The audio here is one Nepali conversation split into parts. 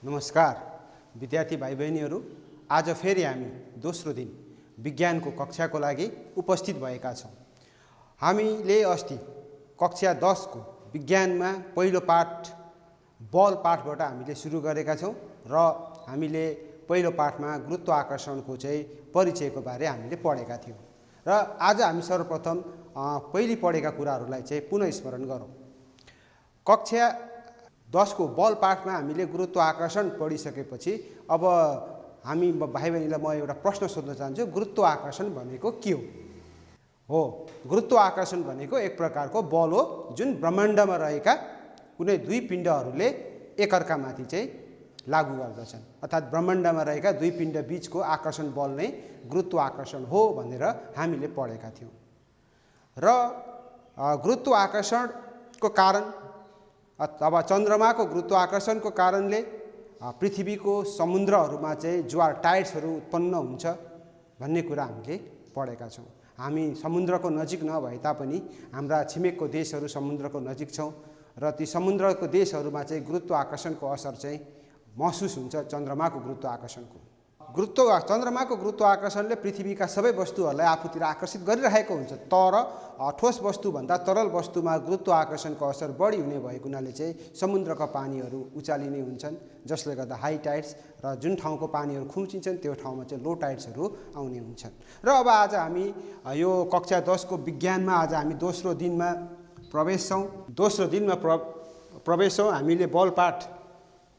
नमस्कार विद्यार्थी भाइ बहिनीहरू, आज फेरि हामी दोस्रो दिन विज्ञानको कक्षाको लागि उपस्थित भएका छौँ। हामीले अस्ति कक्षा 10 को विज्ञानमा पहिलो पाठ बल पाठबाट हामीले सुरु गरेका छौँ र हामीले पहिलो पाठमा गुरुत्वाकर्षणको चाहिँ परिचयको बारे हामीले पढेका थियौँ र आज हामी सर्वप्रथम पहिले पढेका कुराहरूलाई चाहिँ पुनः स्मरण गरौँ। कक्षा 10 को बल पाठमा हामीले गुरुत्वाकर्षण पढिसकेपछि अब हामी भाइ बहिनीलाई म एउटा प्रश्न सोध्न चाहन्छु। गुरुत्वाकर्षण भनेको के हो? गुरुत्वाकर्षण भनेको एक प्रकारको बल हो जुन ब्रह्माण्डमा रहेका कुनै दुई पिण्डहरूले एकअर्कामाथि चाहिँ लागू गर्दछन्, अर्थात् ब्रह्माण्डमा रहेका दुई पिण्ड बीचको आकर्षण बल नै गुरुत्वाकर्षण हो भनेर हामीले पढेका थियौँ। र गुरुत्वाकर्षणको कारण अथवा चन्द्रमाको गुरुत्वाकर्षणको कारणले पृथ्वीको समुद्रहरूमा चाहिँ ज्वार टाइड्सहरू उत्पन्न हुन्छ भन्ने कुरा हामीले पढेका छौँ। हामी समुद्रको नजिक नभए तापनि हाम्रा छिमेकको देशहरू समुद्रको नजिक छौँ र ती समुद्रको देशहरूमा चाहिँ गुरुत्वाकर्षणको असर चाहिँ महसुस हुन्छ चन्द्रमाको गुरुत्वाकर्षणको। चन्द्रमाको गुरुत्वाकर्षणले पृथ्वीका सबै वस्तुहरूलाई आफूतिर आकर्षित गरिरहेको हुन्छ, तर ठोस वस्तुभन्दा तरल वस्तुमा गुरुत्वाकर्षणको असर बढी हुने भएको हुनाले चाहिँ समुद्रका पानीहरू उचालिने हुन्छन्, जसले गर्दा हाई टाइड्स र जुन ठाउँको पानीहरू खुम्चिन्छन् त्यो ठाउँमा चाहिँ लो टाइड्सहरू आउने हुन्छन्। र अब आज हामी यो कक्षा 10 को विज्ञानमा आज हामी दोस्रो दिनमा प्रवेश छौँ। दोस्रो दिनमा प्रवेश छौँ। हामीले बल पाठ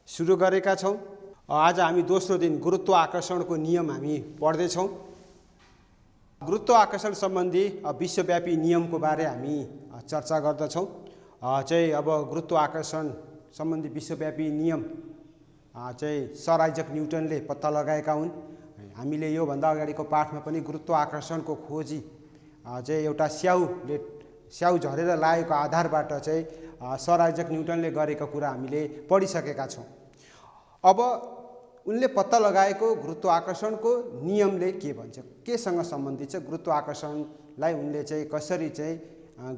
सुरु गरेका छौँ। आज हामी दोस्रो दिन गुरुत्वाकर्षणको नियम हामी पढ्दैछौँ। गुरुत्वाकर्षण सम्बन्धी विश्वव्यापी नियमको बारे हामी चर्चा गर्दछौँ। चाहिँ अब गुरुत्वाकर्षण सम्बन्धी विश्वव्यापी नियम चाहिँ सर आइजक न्युटनले पत्ता लगाएका हुन्। हामीले योभन्दा अगाडिको पाठमा पनि गुरुत्वाकर्षणको खोजी चाहिँ एउटा स्याउ झरेर लागेको आधारबाट चाहिँ सर आइजक न्युटनले गरेको कुरा हामीले पढिसकेका छौँ। अब उनले पत्ता लगाएको गुरुत्वाकर्षणको नियमले के भन्छ, केसँग सम्बन्धित छ, गुरुत्वाकर्षणलाई उनले चाहिँ कसरी चाहिँ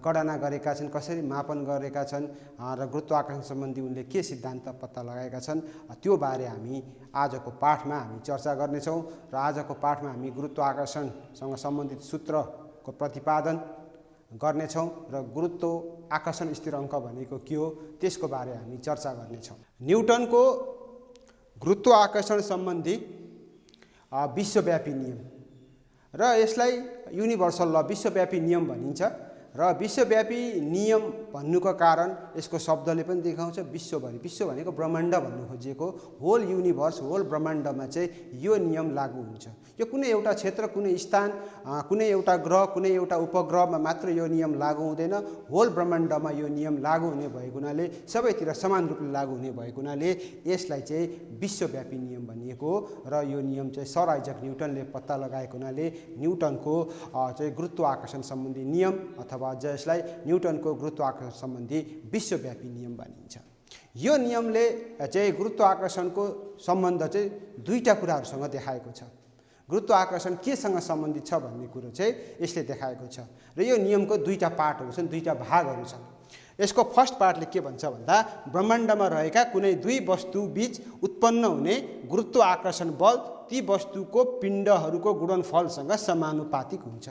गणना गरेका छन्, कसरी मापन गरेका छन् र गुरुत्वाकर्षण सम्बन्धी उनले के सिद्धान्त पत्ता लगाएका छन्, त्यो बारे हामी आजको पाठमा हामी चर्चा गर्नेछौँ। र आजको पाठमा हामी गुरुत्वाकर्षणसँग सम्बन्धित सूत्रको प्रतिपादन गर्नेछौँ र गुरुत्वाकर्षण स्थिराङ्क भनेको के हो त्यसको बारे हामी चर्चा गर्नेछौँ। न्युटनको गुरुत्वाकर्षण सम्बन्धी विश्वव्यापी नियम र यसलाई युनिभर्सल ल विश्वव्यापी नियम भनिन्छ। र विश्वव्यापी नियम भन्नुको कारण यसको शब्दले पनि देखाउँछ विश्वभरि। विश्व भनेको ब्रह्माण्ड भन्नु खोजिएको, होल युनिभर्स, होल ब्रह्माण्डमा चाहिँ यो नियम लागू हुन्छ। यो कुनै एउटा क्षेत्र, कुनै स्थान, कुनै एउटा ग्रह, कुनै एउटा उपग्रहमा मात्र यो नियम लागू हुँदैन, होल ब्रह्माण्डमा यो नियम लागू हुने भएको हुनाले, सबैतिर समान रूपले लागू हुने भएको हुनाले यसलाई चाहिँ विश्वव्यापी नियम भनिएको हो। र यो नियम चाहिँ सर आइजक न्युटनले पत्ता लगाएको हुनाले न्युटनको चाहिँ गुरुत्वाकर्षण सम्बन्धी नियम अथवा जसलाई न्युटनको गुरुत्वाकर्षण सम्बन्धी विश्वव्यापी नियम भनिन्छ। यो नियमले चाहिँ गुरुत्वाकर्षणको सम्बन्ध चाहिँ दुईटा कुराहरूसँग देखाएको छ। गुरुत्वाकर्षण केसँग सम्बन्धित छ भन्ने कुरो चाहिँ यसले देखाएको छ। र यो नियमको दुईटा पार्टहरू छन्, दुईटा भागहरू छन्। यसको फर्स्ट पार्टले के भन्छ भन्दा ब्रह्माण्डमा रहेका कुनै दुई वस्तु बीच उत्पन्न हुने गुरुत्वाकर्षण बल ती वस्तुको पिण्डहरूको गुणनफलसँग समानुपातिक हुन्छ।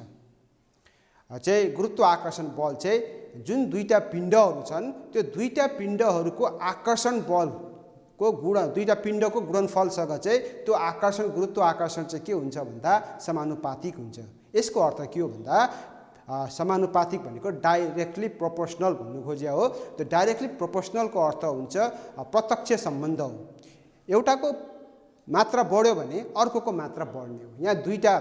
चाहिँ गुरुत्वाकर्षण बल चाहिँ जुन दुईटा पिण्डहरू छन् त्यो दुईटा पिण्डहरूको आकर्षण बलको दुईटा पिण्डको गुणनफलसँग चाहिँ त्यो आकर्षण गुरुत्वाकर्षण चाहिँ के हुन्छ भन्दा समानुपातिक हुन्छ। यसको अर्थ के हो भन्दा समानुपातिक भनेको डाइरेक्टली प्रोपोर्सनल भन्नु खोजिया हो। त्यो डाइरेक्टली प्रोपोर्सनलको अर्थ हुन्छ प्रत्यक्ष सम्बन्ध हो। एउटाको मात्रा बढ्यो भने अर्कोको मात्रा बढ्ने हो। यहाँ दुईटा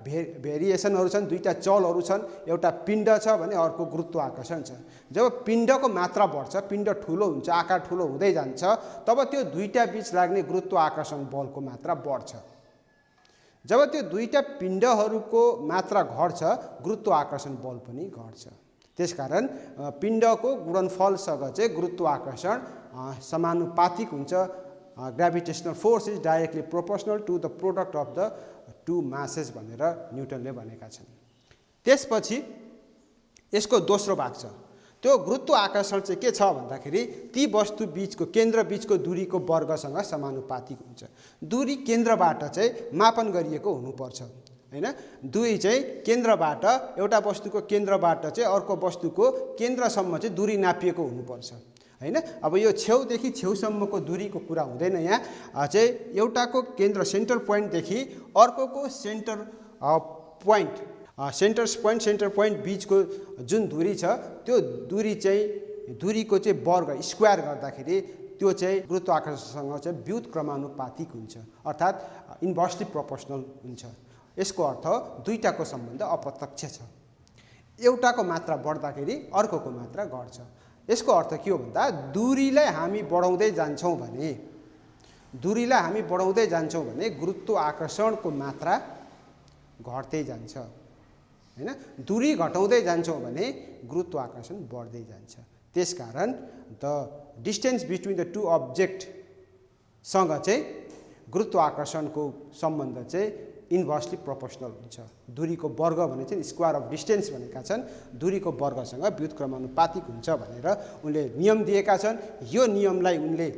भेरिएसनहरू छन्, दुईटा चलहरू छन्। एउटा पिण्ड छ भने अर्को गुरुत्वाकर्षण छ। जब पिण्डको मात्रा बढ्छ, पिण्ड ठुलो हुन्छ, आकार ठुलो हुँदै जान्छ, तब त्यो दुईटा बीच लाग्ने गुरुत्वाकर्षण बलको मात्रा बढ्छ। जब त्यो दुईटा पिण्डहरूको मात्रा घट्छ, गुरुत्वाकर्षण बल पनि घट्छ। त्यसकारण पिण्डको गुणनफलसँग चाहिँ गुरुत्वाकर्षण समानुपातिक हुन्छ। Gravitational force is directly proportional to the product of the two masses भनेर न्युटनले भनेका छन्। त्यसपछि यसको दोस्रो भाग छ। त्यो गुरुत्वाकर्षण चाहिँ के छ भन्दाखेरि ती वस्तु बीचको केन्द्र बीचको दूरीको वर्गसँग समानुपातिक हुन्छ। दूरी केन्द्रबाट चाहिँ मापन गरिएको हुनुपर्छ हैन। दुई चाहिँ केन्द्रबाट एउटा वस्तुको केन्द्रबाट चाहिँ अर्को वस्तुको केन्द्रसम्म चाहिँ दूरी नापिएको हुनुपर्छ हैन। अब यो छेउदेखि छेउसम्मको दूरीको कुरा हुँदैन, यहाँ चाहिँ एउटाको केन्द्र सेन्टर पोइन्टदेखि अर्कोको सेन्टर पोइन्ट बीचको जुन दूरी छ त्यो दूरी चाहिँ दूरीको चाहिँ वर्ग स्क्वायर गर्दाखेरि त्यो चाहिँ गुरुत्वाकर्षणसँग चाहिँ व्युत्क्रमानुपातिक हुन्छ, अर्थात् इन्भर्सली प्रोपोर्सनल हुन्छ। यसको अर्थ दुईटाको सम्बन्ध अप्रत्यक्ष छ, एउटाको मात्रा बढ्दाखेरि अर्कोको मात्रा घट्छ। यसको अर्थ के हो भन्दा दूरीलाई हामी बढाउँदै जान्छौँ भने गुरुत्वाकर्षणको मात्रा घट्दै जान्छ हैन। दूरी घटाउँदै जान्छौँ भने गुरुत्वाकर्षण बढ्दै जान्छ। त्यसकारण the distance between the two अब्जेक्टसँग चाहिँ गुरुत्वाकर्षणको सम्बन्ध चाहिँ इन्भर्सली प्रोपोर्सनल हुन्छ। दूरीको वर्ग भने चाहिँ स्क्वायर अफ डिस्टेन्स भनेका छन्, दूरीको वर्गसँग व्युत्क्रमानुपातिक हुन्छ भनेर उनले नियम दिएका छन्। यो नियमलाई उनले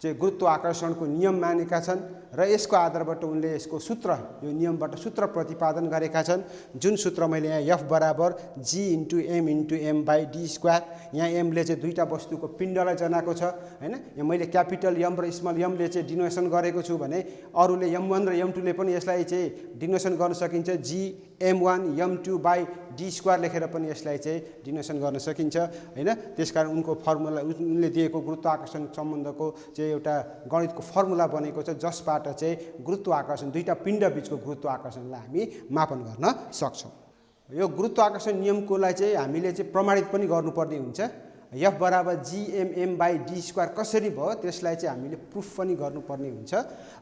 चाहिँ गुरुत्वाकर्षणको नियम मानेका छन् र यसको आधारबाट उनले यसको सूत्र, यो नियमबाट सूत्र प्रतिपादन गरेका छन्, जुन सूत्र मैले यहाँ F बराबर G × M × M/d²। यहाँ एमले चाहिँ दुईटा वस्तुको पिण्डलाई जनाएको छ हैन। यहाँ मैले क्यापिटल एम र स्मल एमले चाहिँ डिनोसन गरेको छु भने अरूले M1 र M2 ले पनि यसलाई चाहिँ डिनोसन गर्न सकिन्छ। Gm1 M2/d² लेखेर पनि यसलाई चाहिँ डिनोसन गर्न सकिन्छ हैन। त्यसकारण उनको फर्मुला, उनले दिएको गुरुत्वाकर्षण सम्बन्धको चाहिँ एउटा गणितको फर्मुला बनेको छ, जसबाट चाहिँ गुरुत्वाकर्षण दुईटा पिण्ड बीचको गुरुत्वाकर्षणलाई हामी मापन गर्न सक्छौँ। यो गुरुत्वाकर्षण नियमकोलाई चाहिँ हामीले चाहिँ प्रमाणित पनि गर्नुपर्ने हुन्छ। F बराबर Gmm/d² कसरी भयो त्यसलाई चाहिँ हामीले प्रुफ पनि गर्नुपर्ने हुन्छ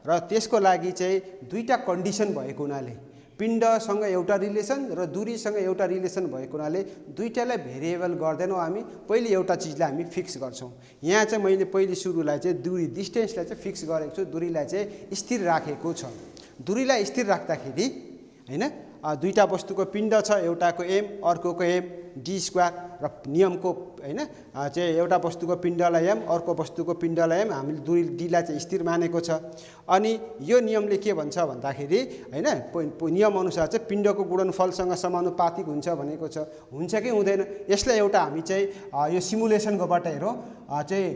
र त्यसको लागि चाहिँ दुईटा कन्डिसन भएको हुनाले, पिण्डसँग एउटा रिलेसन र दूरीसँग एउटा रिलेसन भएको हुनाले दुईटालाई भेरिएबल गर्दैनौँ हामी, पहिले एउटा चिजलाई हामी फिक्स गर्छौँ। यहाँ चाहिँ मैले पहिले सुरुलाई चाहिँ दूरी डिस्टेन्सलाई चाहिँ फिक्स गरेको छु, दूरीलाई चाहिँ स्थिर राखेको छ। दूरीलाई स्थिर राख्दाखेरि हैन दुईटा वस्तुको पिण्ड छ, एउटाको m अर्कोको m/d² र नियमको हैन चाहिँ एउटा वस्तुको पिण्डलाई m अर्को वस्तुको पिण्डलाई m, हामीले दूरी d लाई चाहिँ स्थिर मानेको छ। अनि यो नियमले के भन्छ भन्दाखेरि हैन नियम अनुसार चाहिँ पिण्डको गुणनफलसँग समानुपातिक हुन्छ भनेको छ। हुन्छ कि हुँदैन यसलाई एउटा हामी चाहिँ यो सिमुलेसनकोबाट हेरौँ। चाहिँ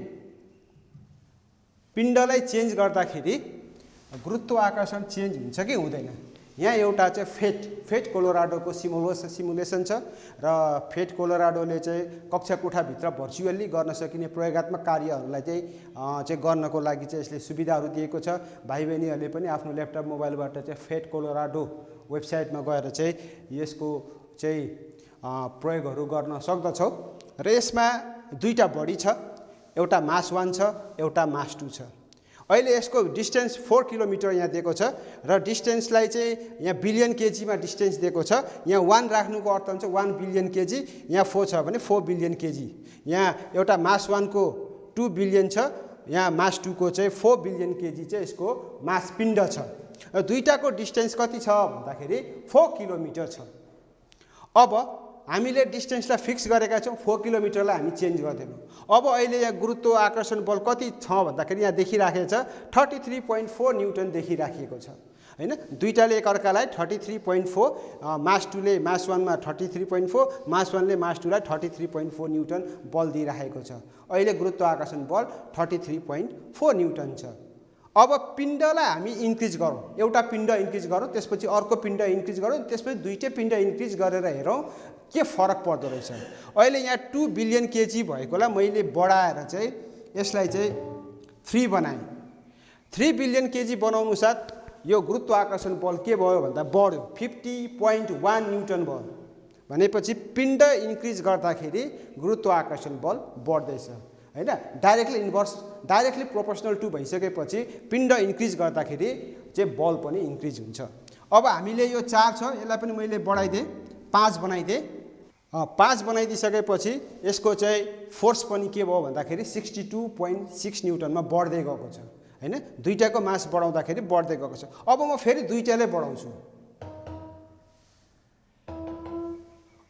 पिण्डलाई चेन्ज गर्दाखेरि गुरुत्वाकर्षण चेन्ज हुन्छ कि हुँदैन। यहाँ एउटा चाहिँ फेट कोलोराडोको सिमुलेसन छ र फेट कोलोराडोले चाहिँ कक्षा कोठाभित्र भर्चुअली गर्न सकिने प्रयोगात्मक कार्यहरूलाई चाहिँ गर्नको लागि चाहिँ यसले सुविधाहरू दिएको छ। भाइ बहिनीहरूले पनि आफ्नो ल्यापटप मोबाइलबाट चाहिँ फेट कोलोराडो वेबसाइटमा गएर चाहिँ यसको चाहिँ प्रयोगहरू गर्न सक्दछौँ र यसमा दुईटा बडी छ, एउटा मास 1 छ, एउटा मास 2 छ। अहिले यसको डिस्टेन्स 4 किलोमिटर यहाँ दिएको छ र डिस्टेन्सलाई चाहिँ यहाँ बिलियन केजीमा डिस्टेन्स दिएको छ। यहाँ 1 राख्नुको अर्थ हुन्छ 1 बिलियन केजी, यहाँ 4 छ भने 4 बिलियन केजी। यहाँ एउटा मास 1 को 2 बिलियन छ, यहाँ मास 2 को चाहिँ 4 बिलियन केजी चाहिँ यसको मास पिण्ड छ र दुईटाको डिस्टेन्स कति छ भन्दाखेरि 4 किलोमिटर छ। अब हामीले डिस्टेन्सलाई फिक्स गरेका छौँ, 4 किलोमिटरलाई हामी चेन्ज गर्दैनौँ। अब अहिले यहाँ गुरुत्वाकर्षण बल कति छ भन्दाखेरि यहाँ देखिराखेको छ 33.4 न्युटन देखिराखेको छ हैन। दुईटाले एकअर्कालाई 33.4, मास 2 ले मास 1 मा 33.4, मास 1 ले मास 2 लाई 33.4 न्युटन बल दिइराखेको छ। अहिले गुरुत्वाकर्षण बल 33.4 न्युटन छ। अब पिण्डलाई हामी इन्क्रिज गरौँ, एउटा पिण्ड इन्क्रिज गरौँ, त्यसपछि अर्को पिण्ड इन्क्रिज गरौँ, त्यसपछि दुईटै पिण्ड इन्क्रिज गरेर हेरौँ के फरक पर्दो रहेछ। अहिले यहाँ 2 बिलियन केजी भएकोलाई मैले बढाएर चाहिँ यसलाई चाहिँ 3 बनाएँ। 3 बिलियन केजी बनाउनु साथ यो गुरुत्वाकर्षण बल के भयो भन्दा बढ्यो, 50.1 न्युटन भयो। भनेपछि पिण्ड इन्क्रिज गर्दाखेरि गुरुत्वाकर्षण बल बढ्दैछ हैन। डाइरेक्टली प्रोपोर्सनल टु भइसकेपछि पिण्ड इन्क्रिज गर्दाखेरि चाहिँ बल पनि इन्क्रिज हुन्छ। अब हामीले यो 4 छ, यसलाई पनि मैले बढाइदिएँ, 5 बनाइदिएँ। 5 बनाइदिसकेपछि यसको चाहिँ फोर्स पनि के भयो भन्दाखेरि 62.6 न्युटनमा बढ्दै गएको छ हैन। दुईटाको मास बढाउँदाखेरि बढ्दै गएको छ। अब म फेरि दुईटाले बढाउँछु।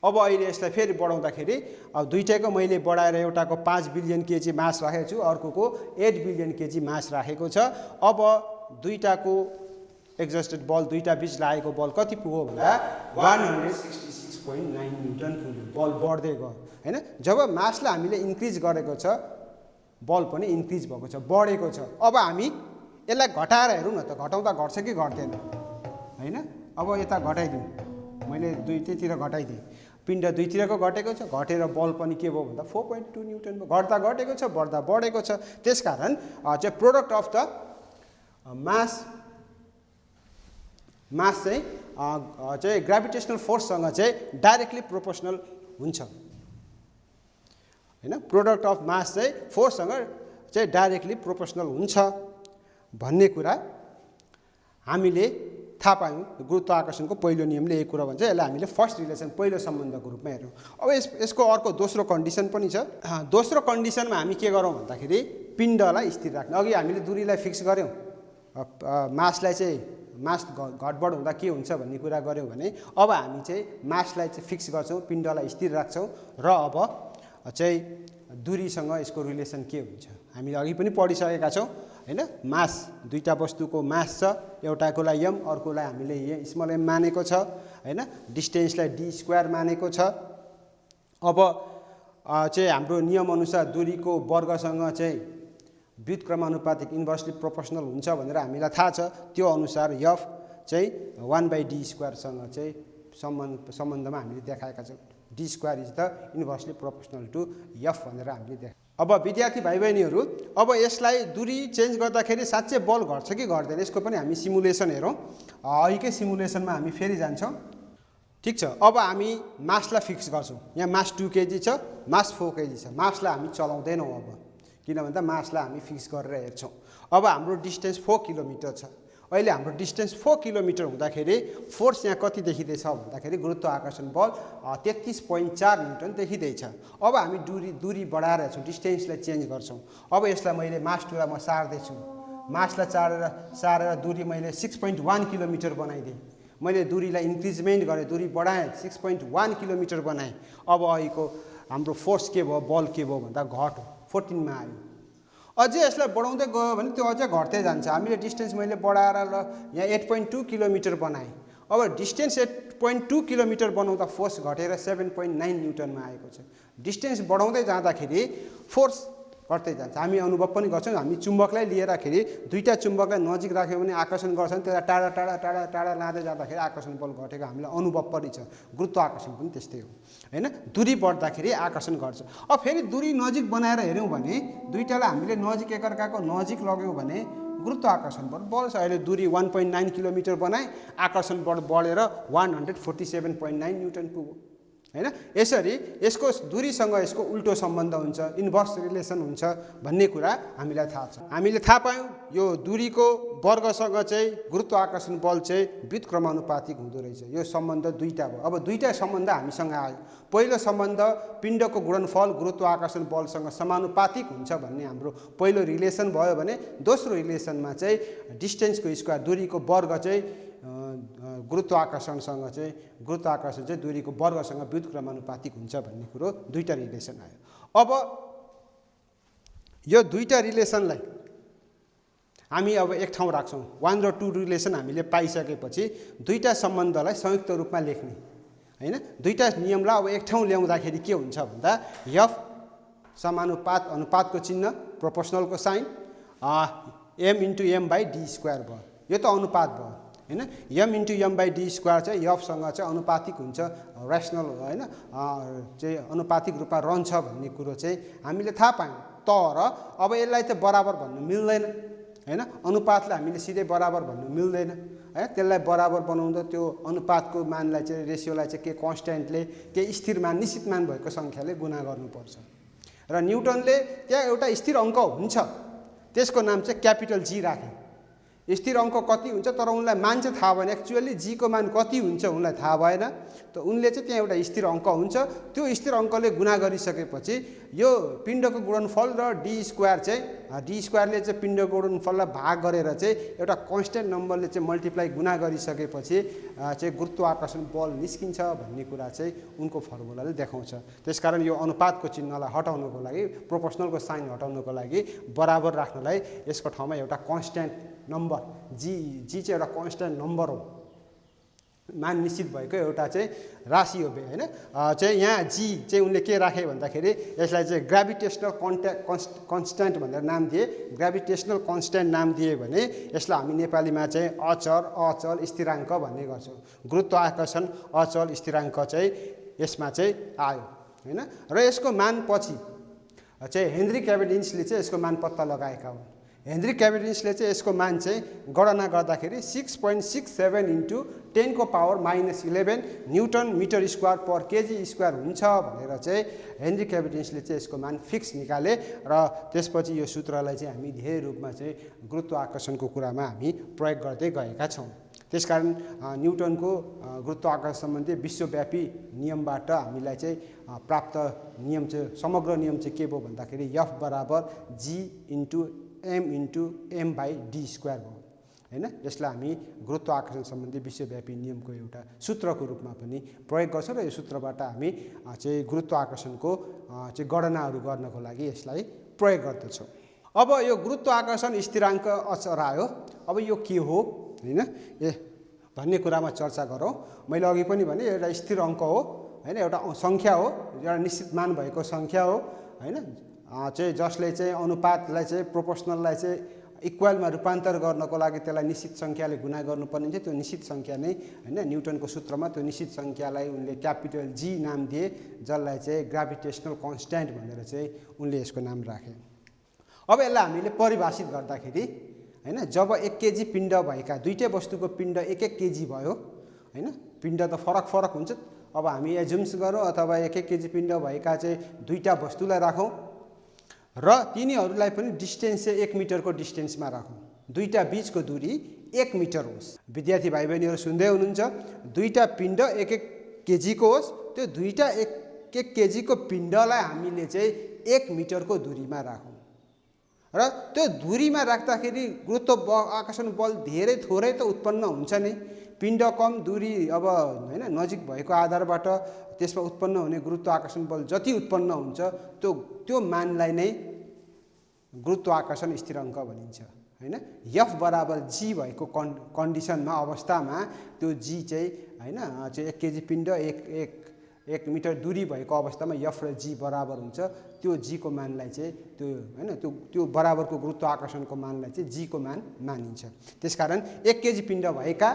अब अहिले यसलाई फेरि बढाउँदाखेरि अब दुईटैको मैले बढाएर एउटाको 5 बिलियन केजी मास राखेको छु, अर्कोको 8 बिलियन केजी मास राखेको छ। अब दुईटाको एक्जस्टेड बल, दुईटा बीच लागेको बल कति पुग्यो भन्दा 166.9 न्युटन पुग्यो। बल बढ्दै गयो हैन। जब मासलाई हामीले इन्क्रिज गरेको छ, बल पनि इन्क्रिज भएको छ, बढेको छ। अब हामी यसलाई घटाएर हेरौँ न त, घटाउँदा घट्छ कि घट्दैन हैन। अब यता घटाइदिउँ, मैले दुईतिर घटाइदिएँ, पिण्ड दुईतिरको घटेको छ, घटेर बल पनि के भयो भन्दा 4.2 न्युटन भयो। घट्दा घटेको छ, बढ्दा बढेको छ। त्यसकारण चाहिँ प्रोडक्ट अफ द मास चाहिँ ग्राभिटेसनल फोर्ससँग चाहिँ डाइरेक्टली प्रोपोर्सनल हुन्छ हैन। प्रोडक्ट अफ मास चाहिँ फोर्ससँग चाहिँ डाइरेक्टली प्रोपोर्सनल हुन्छ भन्ने कुरा हामीले थाहा पायौँ। गुरुत्वाकर्षणको पहिलो नियमले यही कुरा भन्छ। यसलाई हामीले फर्स्ट रिलेसन, पहिलो सम्बन्धको रूपमा हेरौँ। अब यसको अर्को दोस्रो कन्डिसन पनि छ। दोस्रो कन्डिसनमा हामी के गरौँ भन्दाखेरि पिण्डलाई स्थिर राख्ने। अघि हामीले दूरीलाई फिक्स गऱ्यौँ, मासलाई चाहिँ मास घटबड हुँदा के हुन्छ भन्ने कुरा गऱ्यौँ भने अब हामी चाहिँ मासलाई चाहिँ फिक्स गर्छौँ, पिण्डलाई स्थिर राख्छौँ र अब चाहिँ दूरीसँग यसको रिलेसन के हुन्छ हामीले अघि पनि पढिसकेका छौँ हैन। मास, दुईटा वस्तुको मास छ, एउटाकोलाई m, अर्कोलाई हामीले स्मल m मानेको छ हैन। डिस्टेन्सलाई d² मानेको छ। अब चाहिँ हाम्रो नियमअनुसार दूरीको वर्गसँग चाहिँ व्युत्क्रमानुपातिक इन्भर्सली प्रोपोर्सनल हुन्छ भनेर हामीलाई थाहा छ। त्यो अनुसार f चाहिँ 1/d² सँग चाहिँ सम्बन्धमा हामीले देखाएका छौँ। d² is the inversely proportional to f भनेर हामीले देखाएका। अब विद्यार्थी भाइ बहिनीहरू, अब यसलाई दूरी चेन्ज गर्दाखेरि साँच्चै बल घट्छ कि घट्दैन यसको पनि हामी सिमुलेसन हेरौँ। अहिलेकै सिमुलेसनमा हामी फेरि जान्छौँ। ठिक छ। अब हामी मासलाई फिक्स गर्छौँ। यहाँ मास 2 केजी छ, मास 4 केजी छ। मासलाई हामी चलाउँदैनौँ अब, किन भन्दा मासलाई हामी फिक्स गरेर हेर्छौँ। अब हाम्रो डिस्टेन्स 4 किलोमिटर छ। अहिले हाम्रो डिस्टेन्स 4 किलोमिटर हुँदाखेरि फोर्स यहाँ कति देखिँदैछ भन्दाखेरि गुरुत्वाकर्षण बल 33.4 न्युटन देखिँदैछ। अब हामी दूरी बढाएर हेर्छौँ, डिस्टेन्सलाई चेन्ज गर्छौँ। अब यसलाई मैले मास 2 लाई म सार्दैछु। मासलाई सारेर दूरी मैले 6.1 किलोमिटर बनाइदिएँ। मैले दूरीलाई इन्क्रिजमेन्ट गरेँ, दूरी बढाएँ, 6.1 किलोमिटर बनाएँ। अब अहिलेको हाम्रो फोर्स के भयो, बल के भयो भन्दा घट्यो, 14 मा आयो। अझै यसलाई बढाउँदै गयो भने त्यो अझै घट्दै जान्छ। हामीले डिस्टेन्स मैले बढाएर यहाँ 8.2 किलोमिटर बनाएँ। अब डिस्टेन्स 8.2 किलोमिटर बनाउँदा फोर्स घटेर 7.9 न्युटनमा आएको छ। डिस्टेन्स बढाउँदै जाँदाखेरि फोर्स घट्दै जान्छ। हामी अनुभव पनि गर्छौँ। हामी चुम्बकलाई लिएरखेरि दुईटा चुम्बकलाई नजिक राख्यो भने आकर्षण गर्छ नि, त्यसलाई टाढा टाढा टाढा टाढा लाँदै जाँदाखेरि आकर्षण बल घटेको हामीलाई अनुभव पनि छ। गुरुत्वाकर्षण पनि त्यस्तै हो हैन। दूरी बढ्दाखेरि आकर्षण घट्छ। अब फेरि दूरी नजिक बनाएर हेऱ्यौँ भने दुईटालाई हामीले नजिक एकअर्काको नजिक लग्यौँ भने गुरुत्वाकर्षण बल बढ्छ। अहिले दूरी 1.9 किलोमिटर बनाए, आकर्षण बल बढेर 147.9 न्युटन पुग्यो हैन। यसरी यसको दूरीसँग यसको उल्टो सम्बन्ध हुन्छ, इन्भर्स रिलेसन हुन्छ भन्ने कुरा हामीलाई थाहा छ। हामीले थाहा पायौँ यो दूरीको वर्गसँग चाहिँ गुरुत्वाकर्षण बल चाहिँ व्युत्क्रमानुपातिक हुँदो रहेछ। यो सम्बन्ध दुईटा भयो। अब दुईटा सम्बन्ध हामीसँग आयो। पहिलो सम्बन्ध पिण्डको गुणनफल गुरुत्वाकर्षण बलसँग समानुपातिक हुन्छ भन्ने हाम्रो पहिलो रिलेसन भयो भने दोस्रो रिलेसनमा चाहिँ डिस्टेन्सको स्क्वायर, दूरीको वर्ग चाहिँ गुरुत्वाकर्षण चाहिँ दूरीको वर्गसँग व्युत्क्रमानुपातिक हुन्छ भन्ने कुरो दुईटा रिलेसन आयो। अब यो दुईटा रिलेसनलाई हामी अब एक ठाउँ राख्छौँ। 1 र 2 रिलेसन हामीले पाइसकेपछि दुईटा सम्बन्धलाई संयुक्त रूपमा लेख्ने हैन। दुईटा नियमलाई अब एक ठाउँ ल्याउँदाखेरि के हुन्छ भन्दा f समानुपात, अनुपातको चिन्ह, प्रोपोर्सनलको साइन, m/m/d² भयो। यो त अनुपात भयो हैन। m/m/d² चाहिँ f सँग चाहिँ अनुपातिक हुन्छ, रेसनल हैन, चाहिँ अनुपातिक रूपमा रहन्छ भन्ने कुरो चाहिँ हामीले थाहा पायौँ। तर अब यसलाई त बराबर भन्नु मिल्दैन हैन। अनुपातलाई हामीले सिधै बराबर भन्नु मिल्दैन है। त्यसलाई बराबर बनाउँदा त्यो अनुपातको मानलाई चाहिँ, रेसियोलाई चाहिँ के कन्स्ट्यान्टले, के स्थिर मान, निश्चित मान भएको सङ्ख्याले गुणा गर्नुपर्छ। र न्युटनले त्यहाँ एउटा स्थिर अङ्क हुन्छ, त्यसको नाम चाहिँ क्यापिटल G राखे। स्थिर अङ्क कति हुन्छ तर उनलाई मान चाहिँ थाहा भएन, एक्चुअली जी को मान कति हुन्छ उनलाई थाहा भएन। त उनले चाहिँ त्यहाँ एउटा स्थिर अङ्क हुन्छ, त्यो स्थिर अङ्कले गुणा गरिसकेपछि यो पिण्डको गुणनफल र डी स्क्वायरले चाहिँ पिण्डको गुणनफललाई भाग गरेर चाहिँ एउटा कन्स्ट्यान्ट नम्बरले चाहिँ मल्टिप्लाई गुणा गरिसकेपछि चाहिँ गुरुत्वाकर्षण बल निस्किन्छ भन्ने कुरा चाहिँ उनको फर्मुलाले देखाउँछ। त्यसकारण यो अनुपातको चिन्हलाई हटाउनको लागि, प्रोपोर्सनलको साइन हटाउनको लागि, बराबर राख्नलाई यसको ठाउँमा एउटा कन्स्ट्यान्ट नम्बर जी चाहिँ एउटा कन्स्ट्यान्ट नम्बर हो, मान निश्चित भएको एउटा चाहिँ राशि हो हैन। चाहिँ यहाँ जी चाहिँ उनले के राखे भन्दाखेरि यसलाई चाहिँ ग्राभिटेसनल कन्स्ट्यान्ट भनेर नाम दिए। ग्राभिटेसनल कन्स्ट्यान्ट नाम दिए भने यसलाई हामी नेपालीमा चाहिँ अचल स्थिराङ्क भन्ने गर्छौँ। गुरुत्वाकर्षण अचल स्थिराङ्क चाहिँ यसमा चाहिँ आयो हैन। र यसको मान पछि चाहिँ हेनरी क्याभेन्डिसले चाहिँ यसको मान पत्ता लगाएका हुन्। हेनरी क्याभेन्डिसले चाहिँ यसको मान चाहिँ गणना गर्दाखेरि 6.67 इन्टु 10 को power -11 newton metre square per KG square हुन्छ भनेर चाहिँ हेनरी क्याभेन्डिसले चाहिँ यसको मान फिक्स निकाले। र त्यसपछि यो सूत्रलाई चाहिँ हामी धेरै रूपमा चाहिँ गुरुत्वाकर्षणको कुरामा हामी प्रयोग गर्दै गएका छौँ। त्यसकारण न्युटनको गुरुत्वाकर्षण सम्बन्धी विश्वव्यापी नियमबाट हामीलाई चाहिँ प्राप्त नियम चाहिँ समग्र नियम चाहिँ के भयो भन्दाखेरि F बराबर G into M into M/d square हो हैन। यसलाई हामी गुरुत्वाकर्षण सम्बन्धी विश्वव्यापी नियमको एउटा सूत्रको रूपमा पनि प्रयोग गर्छौँ र यो सूत्रबाट हामी चाहिँ गुरुत्वाकर्षणको चाहिँ गणनाहरू गर्नको लागि यसलाई प्रयोग गर्दछौँ। अब यो गुरुत्वाकर्षण स्थिराङ्क अचर आयो, अब यो के हो हैन भन्ने कुरामा चर्चा गरौँ। मैले अघि पनि भने एउटा स्थिर अङ्क हो हैन, एउटा सङ्ख्या हो, एउटा निश्चित मान भएको सङ्ख्या हो हैन, चाहिँ जसले चाहिँ अनुपातलाई चाहिँ प्रोपोर्सनललाई चाहिँ इक्वलमा रूपान्तर गर्नको लागि त्यसलाई निश्चित सङ्ख्याले गुणा गर्नुपर्ने हुन्छ। त्यो निश्चित सङ्ख्या नै हैन न्युटनको सूत्रमा त्यो निश्चित सङ्ख्यालाई उनले क्यापिटल जी नाम दिए, जसलाई चाहिँ ग्राभिटेसनल कन्स्ट्यान्ट भनेर चाहिँ उनले यसको नाम राखे। अब यसलाई हामीले परिभाषित गर्दाखेरि हैन जब 1 केजी पिण्ड भएका दुईटै वस्तुको पिण्ड 1-1 केजी भयो हैन, पिण्ड त फरक हुन्छ। अब हामी एजुम्स गरौँ अथवा 1-1 केजी पिण्ड भएका चाहिँ दुईटा वस्तुलाई राखौँ र तिनीहरूलाई पनि डिस्टेन्स चाहिँ 1 मिटरको डिस्टेन्समा राखौँ, दुईटा बीचको दूरी 1 मिटर होस्। विद्यार्थी भाइ बहिनीहरू सुन्दै हुनुहुन्छ, दुईटा पिण्ड 1-1 केजीको होस्, त्यो दुईटा 1-1 केजीको पिण्डलाई हामीले चाहिँ 1 मिटरको दूरीमा राखौँ र त्यो दूरीमा राख्दाखेरि गुरुत्वाकर्षण बल धेरै थोरै त उत्पन्न हुन्छ नै। पिण्ड कम दूरी अब हैन नजिक भएको आधारबाट त्यसमा उत्पन्न हुने गुरुत्वाकर्षण बल जति उत्पन्न हुन्छ त्यो मानलाई नै गुरुत्वाकर्षण स्थिराङ्क भनिन्छ हैन। F बराबर G भएको कन्डिसनमा अवस्थामा त्यो G चाहिँ हैन चाहिँ 1 केजी पिण्ड 1 मिटर दूरी भएको अवस्थामा F र G बराबर हुन्छ। त्यो G को मानलाई चाहिँ त्यो हैन त्यो बराबरको गुरुत्वाकर्षणको मानलाई चाहिँ G को मान मानिन्छ। त्यसकारण 1 केजी पिण्ड भएका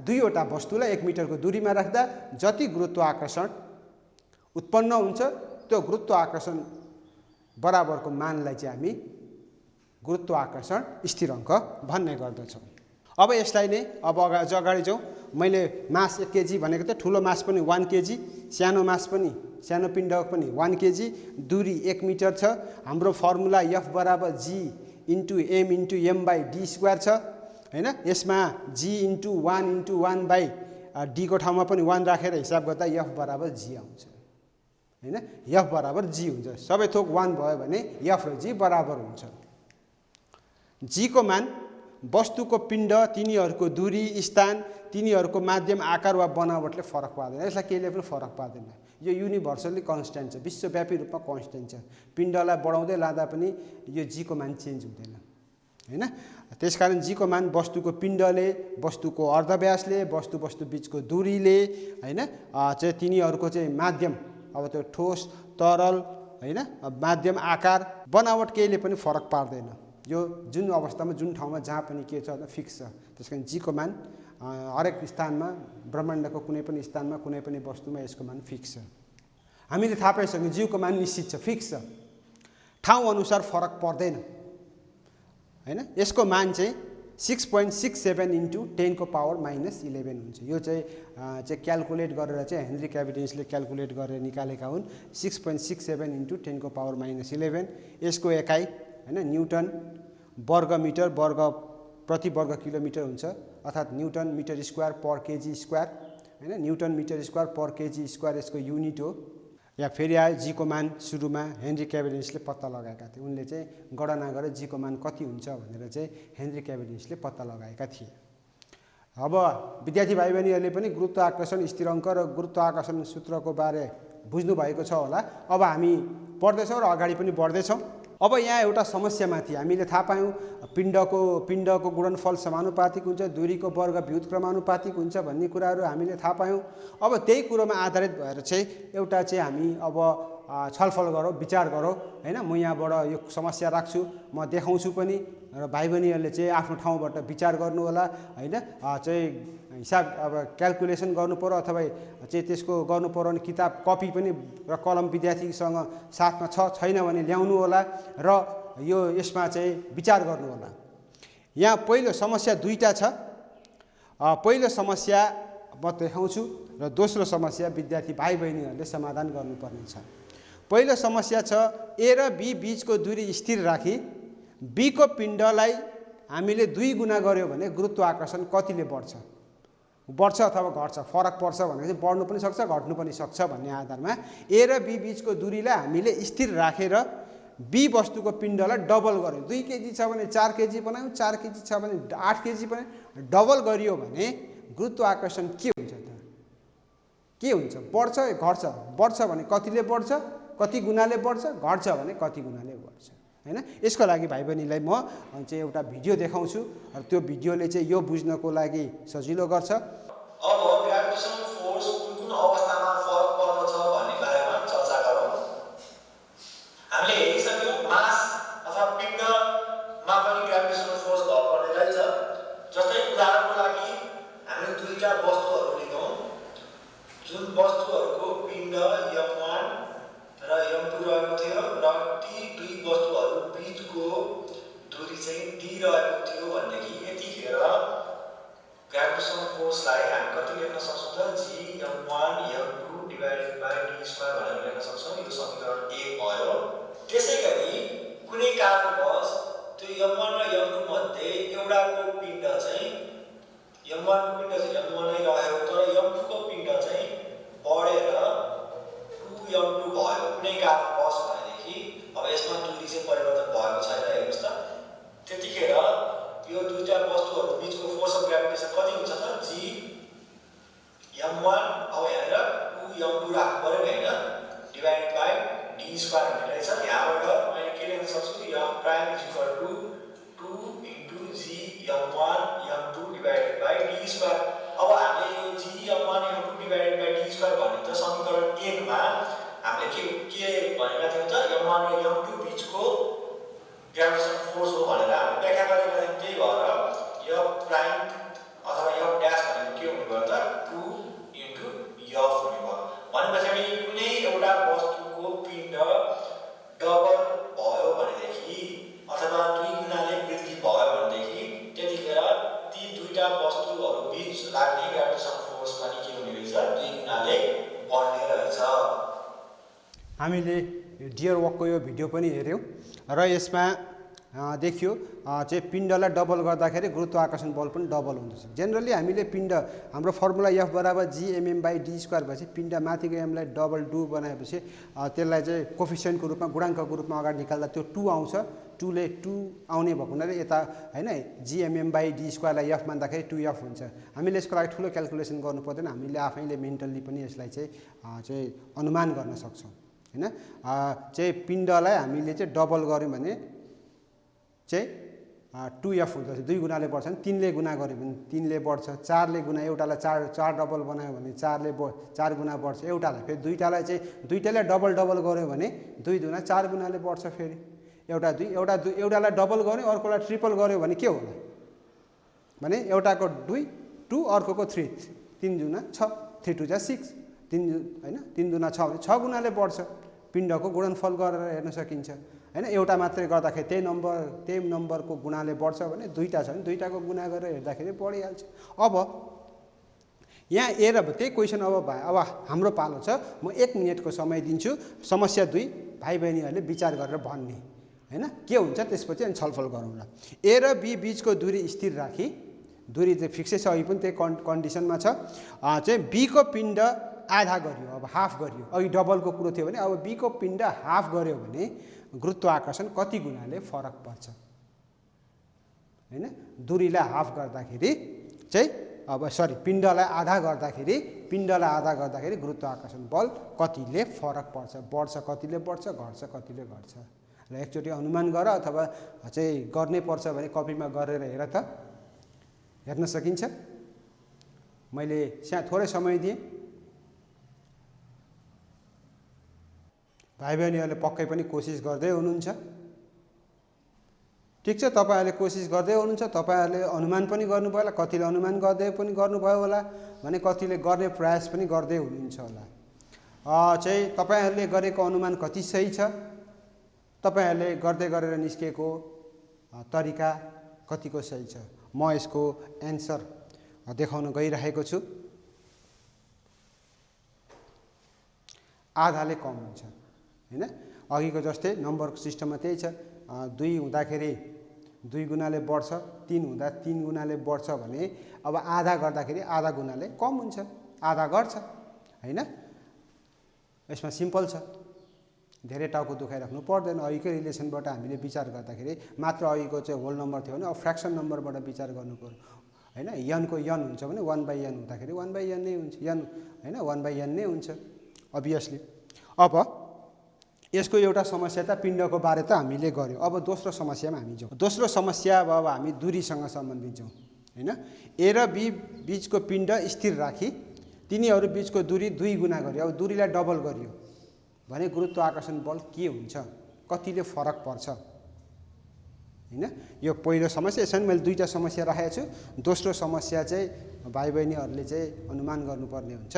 दुईवटा वस्तुलाई 1 मिटरको दूरीमा राख्दा जति गुरुत्वाकर्षण उत्पन्न हुन्छ त्यो गुरुत्वाकर्षण बराबरको मानलाई चाहिँ हामी गुरुत्वाकर्षण स्थिराङ्क भन्ने गर्दछौँ। अब यसलाई नै अब अगाडि जाउँ। मैले मास 1 केजी भनेको थिएँ, ठुलो मास पनि 1 केजी, सानो मास पनि सानो पिण्ड पनि 1 केजी, दूरी 1 मिटर छ। हाम्रो फर्मुला F बराबर G into M into M/d square छ हैन। यसमा G इन्टु 1 इन्टु 1/d को ठाउँमा पनि 1 राखेर हिसाब गर्दा F बराबर G आउँछ हैन। F बराबर G हुन्छ, सबै थोक 1 भयो भने F र G बराबर हुन्छ। G को मान वस्तुको पिण्ड, तिनीहरूको दूरी, स्थान, तिनीहरूको माध्यम, आकार वा बनावटले फरक पार्दैन। यसलाई केहीले पनि फरक पार्दैन। यो युनिभर्सली कन्स्ट्यान्ट छ, विश्वव्यापी रूपमा कन्स्ट्यान्ट छ। पिण्डलाई बढाउँदै लाँदा पनि यो G को मान चेन्ज हुँदैन हैन। त्यसकारण G को मान वस्तुको पिण्डले, वस्तुको अर्धव्यासले, वस्तु बीचको दूरीले हैन चाहिँ तिनीहरूको चाहिँ माध्यम, अब त्यो ठोस तरल हैन माध्यम, आकार, बनावट केहीले पनि फरक पार्दैन। यो जुन अवस्थामा जुन ठाउँमा जहाँ पनि के छ फिक्स छ। त्यसकारण G को मान हरेक स्थानमा, ब्रह्माण्डको कुनै पनि स्थानमा, कुनै पनि वस्तुमा यसको मान फिक्स छ। हामीले थाहा पाइसक्यौँ G को मान निश्चित छ, फिक्स छ, ठाउँ अनुसार फरक पर्दैन हैन। यसको मान चाहिँ 6.67 इन्टु 10 को पावर -11 हुन्छ। यो चाहिँ क्यालकुलेट गरेर चाहिँ हेनरी क्याभेन्डिसले क्यालकुलेट गरेर निकालेका हुन्। 6.67 इन्टु 10 को पावर -11। यसको एकाइ हैन न्युटन, वर्ग मिटर, वर्ग प्रति वर्ग किलोमिटर हुन्छ, अर्थात् newton metre square per KG square हैन। Newton metre square per KG square यसको युनिट हो। या फेरि आयो जी को मान सुरुमा हेनरी क्याभेन्डिसले पत्ता लगाएका थिए। उनले चाहिँ गणना गरेर जी को मान कति हुन्छ भनेर चाहिँ हेनरी क्याभेन्डिसले पत्ता लगाएका थिए। अब विद्यार्थी भाइ बहिनीहरूले पनि गुरुत्वाकर्षण स्थिराङ्क र गुरुत्वाकर्षण सूत्रको बारे बुझ्नु भएको छ होला। अब हामी पढ्दैछौँ र अगाडि पनि बढ्दैछौँ। अब यहाँ एउटा समस्यामाथि हामीले थाहा पायौँ पिण्डको गुणनफल समानुपातिक हुन्छ, दूरीको वर्ग व्युत्क्रमानुपातिक हुन्छ भन्ने कुराहरू हामीले थाहा पायौँ। अब त्यही कुरोमा आधारित भएर चाहिँ एउटा चाहिँ हामी अब छलफल गरौँ, विचार गरौँ हैन। म यहाँबाट यो समस्या राख्छु, म देखाउँछु पनि र भाइ बहिनीहरूले चाहिँ आफ्नो ठाउँबाट विचार गर्नु होला हैन। चाहिँ हिसाब अब क्याल्कुलेसन गर्नु पर्यो अथवा चाहिँ त्यसको गर्नु पर्यो भने किताब कपी पनि र कलम विद्यार्थीसँग साथमा छैन भने ल्याउनु होला र यो यसमा चाहिँ विचार गर्नु होला। यहाँ पहिलो समस्या दुईटा छ। पहिलो समस्या म देखाउँछु र दोस्रो समस्या विद्यार्थी भाइ बहिनीहरूले समाधान गर्नुपर्ने छ। पहिलो समस्या छ ए र बी बीचको दूरी स्थिर राखी बी को पिण्डलाई हामीले 2 गुणा गर्यो भने गुरुत्वाकर्षण कतिले बढ्छ अथवा घट्छ, फरक पर्छ भनेपछि बढ्नु पनि सक्छ घट्नु पनि सक्छ भन्ने आधारमा ए र बी बीचको दूरीलाई हामीले स्थिर राखेर बी वस्तुको पिण्डलाई डबल गर्यो। 2 केजी छ भने 4 केजी बनायौँ, 4 केजी छ भने 8 केजी बनायौँ, डबल गरियो भने गुरुत्वाकर्षण के हुन्छ त? के हुन्छ? बढ्छ घट्छ? बढ्छ भने कतिले बढ्छ, कति गुणाले बढ्छ, घट्छ भने कति गुणाले बढ्छ हैन। यसको लागि भाइ बहिनीलाई म चाहिँ एउटा भिडियो देखाउँछु र त्यो भिडियोले चाहिँ यो बुझ्नको लागि सजिलो गर्छ। अब ग्राभिटेसनल फोर्स कुन अवस्थामा फरक पर्दछ भन्ने बारेमा चर्चा गरौँ। हामीले हेरिसक्यौँ मास अथवा पिण्डमा पनि ग्राभिटेसनल फोर्स भर पर्ने रहेछ। जस्तै उदाहरणको लागि हामीले दुईटा वस्तुहरू लियौँ जुन वस्तुहरूको पिण्ड m1 र m2 रहेको थियो र ती दुई वस्तुहरू बीचको दूरी चाहिँ d रहेको थियो भनेदेखि यतिखेर ग्राभिटेसनल फोर्सलाई हामी कति लेख्न सक्छौँ त? g(m1 m2) divided by d² भनेर लेख्न सक्छौँ। यो समीकरण 1 भयो। त्यसैगरी कुनै कारणवश त्यो m1 र m2 मध्ये एउटाको पिण्ड चाहिँ m1 को पिण्ड चाहिँ m1 नै रह्यो तर m2 को पिण्ड चाहिँ बढेर 2m2 भयो कुनै कारणवश भनेदेखि अब यसमा दूरी चाहिँ परिवर्तन भएको छैन। हेर्नुस् त त्यतिखेर यो दुईटा वस्तुहरू बीचको फोर्स अफ ग्राभिटेसन कति हुन्छ त? g(m1) अब हेरेर 2m2 राख्नु पर्यो हैन, डिवाइडेड बाइ d² भन्ने रहेछ। यहाँबाट मैले के लेख्न सक्छु? m prime is equal to 2 into g(m1 m2) divided by d²। अब हामीले यो g(m1 m2) divided by d² भन्ने त समीकरण 1 मा हामीले के भनेका थियौँ त? m1 र m2 बीचको ग्राभिटेसन फोर्स हो भनेर हामीले व्याख्या गरेका थियौँ। त्यही भएर यो प्राइम अथवा यो ड्यास भनेको के हुनु भयो त? 2 इन्टु f हुने भयो। भनेपछि कुनै एउटा वस्तुको पिण्ड डबल भयो भनेदेखि अथवा 2 गुणाले वृद्धि भयो भनेदेखि त्यतिखेर ती दुईटा वस्तुहरू बीच लाग्ने ग्राभिटेसन फोर्स पनि के हुने रहेछ? 2 गुणाले बढ्ने रहेछ। हामीले डियर वर्कको यो भिडियो पनि हेऱ्यौँ र यसमा देखियो चाहिँ पिण्डलाई डबल गर्दाखेरि गुरुत्वाकर्षण बल पनि डबल हुँदछ। जेनरली हामीले पिण्ड हाम्रो फर्मुला F बराबर g(mm/d²) भएपछि पिण्ड माथिको mलाई डबल डु बनाएपछि त्यसलाई चाहिँ कोफिसियन्टको रूपमा गुणाङ्कको रूपमा अगाडि निकाल्दा त्यो 2 आउँछ। 2 ले 2 आउने भएको हुनाले यता हैन g(mm/d² लाई f मान्दाखेरि 2f हुन्छ। हामीले यसको लागि ठुलो क्याल्कुलेसन गर्नु पर्दैन, हामीले आफैले मेन्टल्ली पनि यसलाई चाहिँ अनुमान गर्न सक्छौँ हैन। चाहिँ पिण्डलाई हामीले चाहिँ डबल गर्यौँ भने चाहिँ 2f हुन्छ। 2 गुणाले बढ्छ भने 3 ले गुणा गर्यो भने 3 ले बढ्छ, 4 ले गुणा एउटालाई 4 डबल बनायो भने 4 गुणा बढ्छ, एउटालाई फेरि दुईटालाई चाहिँ दुईटालाई डबल गऱ्यो भने 2 दुना 4 गुणाले बढ्छ। फेरि एउटालाई डबल गर्यो अर्कोलाई ट्रिपल गर्यो भने के होला भने एउटाको 2 अर्कोको 3 3 दुना 6 3 2 जा 6 3 हैन 3 दुना 6 भने 6 गुणाले बढ्छ। पिण्डको गुणनफल गरेर हेर्न सकिन्छ हैन। एउटा मात्रै गर्दाखेरि त्यही नम्बरको गुणाले बढ्छ भने दुईटा छ भने दुईटाको गुणा गरेर हेर्दाखेरि बढिहाल्छ। अब यहाँ ए र त्यही क्वेसन अब हाम्रो पालो छ। म 1 मिनेटको समय दिन्छु। समस्या 2 भाइ बहिनीहरूले विचार गरेर भन्ने हैन के हुन्छ त्यसपछि अनि छलफल गरौँला। ए र बी बीचको दूरी स्थिर राखी, दूरी चाहिँ फिक्सै छ, अघि पनि त्यही कन्डिसनमा छ, चाहिँ बी को पिण्ड आधा गरियो, अब हाफ गरियो। अघि डबलको कुरो थियो भने अब बी को पिण्ड हाफ गर्यो भने गुरुत्वाकर्षण कति गुणाले फरक पर्छ हैन। दूरीलाई हाफ गर्दाखेरि चाहिँ अब सरी पिण्डलाई आधा गर्दाखेरि गुरुत्वाकर्षण बल कतिले फरक पर्छ, बढ्छ कतिले बढ्छ, घट्छ कतिले घट्छ। र एकचोटि अनुमान गर अथवा चाहिँ गर्नै पर्छ भने कपीमा गरेर हेर त, हेर्न सकिन्छ। मैले थोरै समय दिएँ, भाइ बहिनीहरूले पक्कै पनि कोसिस गर्दै हुनुहुन्छ। ठिक छ, तपाईँहरूले कोसिस गर्दै हुनुहुन्छ, तपाईँहरूले अनुमान पनि गर्नुभयो होला, कतिले अनुमान गर्दै पनि गर्नुभयो होला भने कतिले गर्ने प्रयास पनि गर्दै हुनुहुन्छ होला। चाहिँ तपाईँहरूले गरेको अनुमान कति सही छ, तपाईँहरूले गर्दै गरेर निस्केको तरिका कतिको सही छ, म यसको एन्सर देखाउन गइरहेको छु। आधाले कम हुन्छ हैन, अघिको जस्तै नम्बरको सिस्टममा त्यही छ। 2 हुँदाखेरि 2 गुणाले बढ्छ, 3 हुँदा 3 गुणाले बढ्छ भने अब आधा गर्दाखेरि आधा गुणाले कम हुन्छ, आधा घट्छ हैन। यसमा सिम्पल छ, धेरै टाउको दुखाइराख्नु पर्दैन। अघिकै रिलेसनबाट हामीले विचार गर्दाखेरि मात्र अघिको चाहिँ होल नम्बर थियो भने अब फ्र्याक्सन नम्बरबाट विचार गर्नु पर्यो हैन। यनको यन हुन्छ भने 1/n हुँदाखेरि 1/n नै हुन्छ, यन हैन 1/n नै हुन्छ अभियसली। अब यसको एउटा समस्या त पिण्डको बारे त हामीले गर्यौँ। अब दोस्रो समस्यामा हामी जाउँ। दोस्रो समस्या अब हामी दूरीसँग सम्बन्धित जाउँ हैन। ए र बी बीचको पिण्ड स्थिर राखी तिनीहरू बीचको दूरी 2 गुणा गरियो। अब दूरीलाई डबल गरियो भने गुरुत्वाकर्षण बल के हुन्छ, कतिले फरक पर्छ हैन। यो पहिलो समस्या। यसमा मैले 2टा समस्या राखेको छु। दोस्रो समस्या चाहिँ भाइ बहिनीहरूले चाहिँ अनुमान गर्नुपर्ने हुन्छ।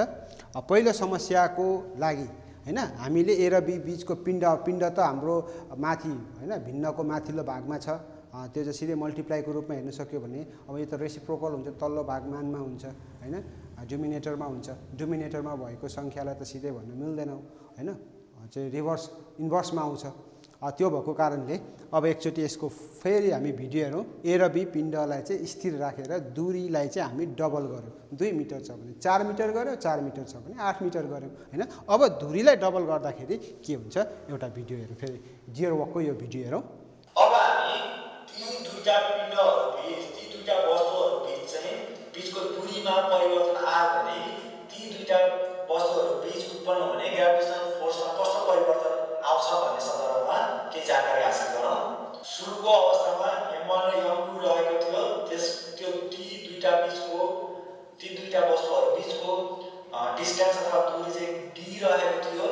पहिलो समस्याको लागि हैन हामीले ए र बी बीचको पिण्ड त हाम्रो माथि हैन भिन्नको माथिल्लो भागमा छ, त्यो चाहिँ सिधै मल्टिप्लाईको रूपमा हेर्न सक्यो भने अब यो त रेसिप्रोकल हुन्छ, तल्लो भाग मानमा हुन्छ हैन, डिमिनेटरमा हुन्छ। डिमिनेटरमा भएको सङ्ख्यालाई त सिधै भन्न मिल्दैन हैन, चाहिँ रिभर्स इन्भर्समा आउँछ। त्यो भएको कारणले अब एकचोटि यसको फेरि हामी भिडियो हेरौँ। ए र बी पिण्डलाई चाहिँ स्थिर राखेर दूरीलाई चाहिँ हामी डबल गऱ्यौँ। 2 मिटर छ भने 4 मिटर गऱ्यौँ, 4 मिटर छ भने 8 मिटर गऱ्यौँ हैन। अब दूरीलाई डबल गर्दाखेरि के हुन्छ एउटा भिडियो हेरौँ, फेरि जियर वर्कको यो भिडियो हेरौँ। अब हामी ती दुईटा पिण्डहरू बीच, ती दुईटा वस्तुहरू बीच चाहिँ बीचको दूरीमा परिवर्तन आयो भने ती दुईटा वस्तुहरू बीच उत्पन्न हुने ग्राभिटेसनल फोर्समा कस्तो परिवर्तन आउँछ भन्ने सन्दर्भमा केही जानकारी हासिल गरौँ। सुरुको अवस्थामा m1 र m2 रहेको थियो, त्यो ती दुईटा वस्तुहरू बीचको डिस्टेन्स अथवा दूरी चाहिँ d रहेको थियो।